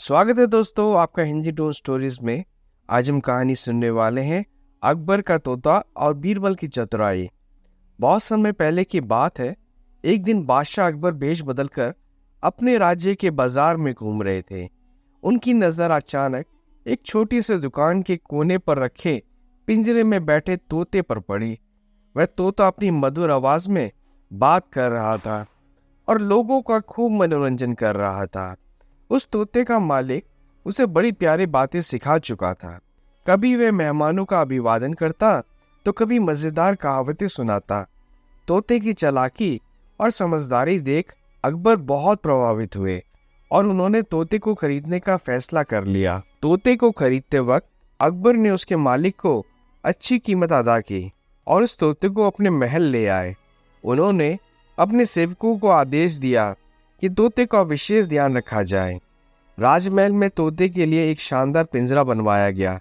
स्वागत है दोस्तों आपका हिंदी टोन स्टोरीज में। आज हम कहानी सुनने वाले हैं अकबर का तोता और बीरबल की चतुराई। बहुत समय पहले की बात है। एक दिन बादशाह अकबर वेश बदलकर अपने राज्य के बाजार में घूम रहे थे। उनकी नजर अचानक एक छोटी सी दुकान के कोने पर रखे पिंजरे में बैठे तोते पर पड़ी। वह तोता अपनी मधुर आवाज में बात कर रहा था और लोगों का खूब मनोरंजन कर रहा था। उस तोते का मालिक उसे बड़ी प्यारी बातें सिखा चुका था। कभी वह मेहमानों का अभिवादन करता तो कभी मजेदार कहावतें सुनाता। तोते की चालाकी और समझदारी देख अकबर बहुत प्रभावित हुए और उन्होंने तोते को खरीदने का फैसला कर लिया। तोते को खरीदते वक्त अकबर ने उसके मालिक को अच्छी कीमत अदा की और उस तोते को अपने महल ले आए। उन्होंने अपने सेवकों को आदेश दिया कि तोते का विशेष ध्यान रखा जाए। राजमहल में तोते के लिए एक शानदार पिंजरा बनवाया गया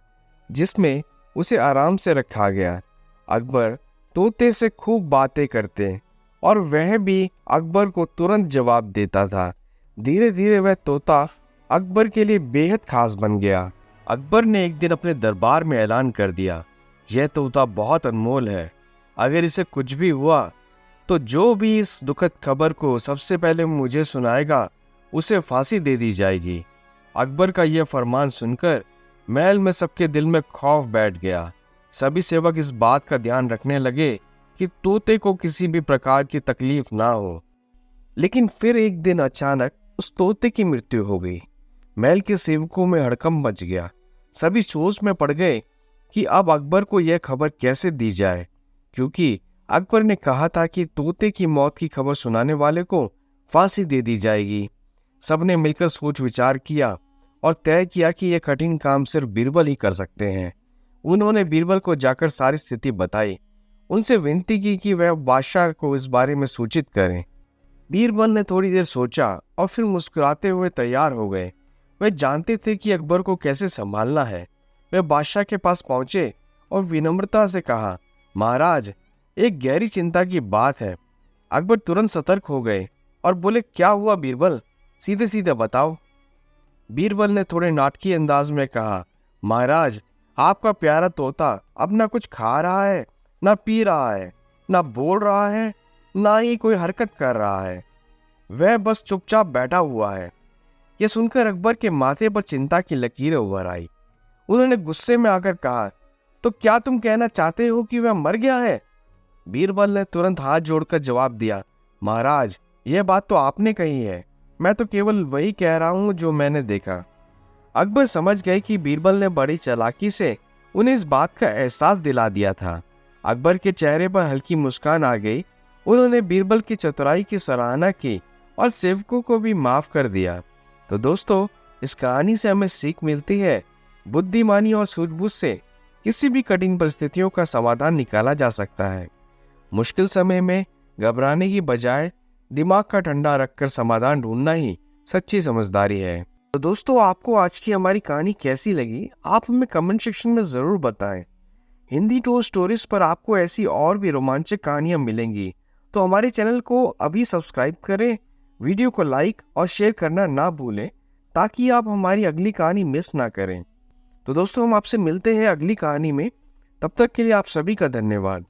जिसमें उसे आराम से रखा गया। अकबर तोते से खूब बातें करते और वह भी अकबर को तुरंत जवाब देता था। धीरे धीरे वह तोता अकबर के लिए बेहद खास बन गया। अकबर ने एक दिन अपने दरबार में ऐलान कर दिया, यह तोता बहुत अनमोल है। अगर इसे कुछ भी हुआ तो जो भी इस दुखद खबर को सबसे पहले मुझे सुनाएगा उसे फांसी दे दी जाएगी। अकबर का यह फरमान सुनकर महल में सबके दिल में खौफ बैठ गया। सभी सेवक इस बात का ध्यान रखने लगे कि तोते को किसी भी प्रकार की तकलीफ ना हो। लेकिन फिर एक दिन अचानक उस तोते की मृत्यु हो गई। महल के सेवकों में हड़कंप मच गया। सभी सोच में पड़ गए कि अब अकबर को यह खबर कैसे दी जाए, क्योंकि अकबर ने कहा था कि तोते की मौत की खबर सुनाने वाले को फांसी दे दी जाएगी। सबने मिलकर सोच विचार किया और तय किया कि यह कठिन काम सिर्फ बीरबल ही कर सकते हैं। उन्होंने बीरबल को जाकर सारी स्थिति बताई। उनसे विनती की कि वह बादशाह को इस बारे में सूचित करें। बीरबल ने थोड़ी देर सोचा और फिर मुस्कुराते हुए तैयार हो गए। वह जानते थे कि अकबर को कैसे संभालना है। वे बादशाह के पास पहुंचे और विनम्रता से कहा, महाराज, एक गहरी चिंता की बात है। अकबर तुरंत सतर्क हो गए और बोले, क्या हुआ बीरबल, सीधे सीधे बताओ। बीरबल ने थोड़े नाटकीय अंदाज में कहा, महाराज, आपका प्यारा तोता अब ना कुछ खा रहा है, ना पी रहा है, ना बोल रहा है, ना ही कोई हरकत कर रहा है। वह बस चुपचाप बैठा हुआ है। यह सुनकर अकबर के माथे पर चिंता की लकीरें उभर आई। उन्होंने गुस्से में आकर कहा, तो क्या तुम कहना चाहते हो कि वह मर गया है? बीरबल ने तुरंत हाथ जोड़कर जवाब दिया, महाराज, यह बात तो आपने कही है, मैं तो केवल वही कह रहा हूं जो मैंने देखा। अकबर समझ गए कि बीरबल ने बड़ी चालाकी से उन्हें इस बात का एहसास दिला दिया था। अकबर के चेहरे पर हल्की मुस्कान आ गई। उन्होंने बीरबल की चतुराई की सराहना की और सेवकों को भी माफ कर दिया। तो दोस्तों, इस कहानी से हमें सीख मिलती है, बुद्धिमानी और सूझबूझ से किसी भी कठिन परिस्थितियों का समाधान निकाला जा सकता है। मुश्किल समय में घबराने की बजाय दिमाग का ठंडा रखकर समाधान ढूंढना ही सच्ची समझदारी है। तो दोस्तों, आपको आज की हमारी कहानी कैसी लगी, आप हमें कमेंट सेक्शन में ज़रूर बताएं। हिंदी टोन स्टोरीज पर आपको ऐसी और भी रोमांचक कहानियां मिलेंगी, तो हमारे चैनल को अभी सब्सक्राइब करें, वीडियो को लाइक और शेयर करना ना भूलें, ताकि आप हमारी अगली कहानी मिस ना करें। तो दोस्तों, हम आपसे मिलते हैं अगली कहानी में। तब तक के लिए आप सभी का धन्यवाद।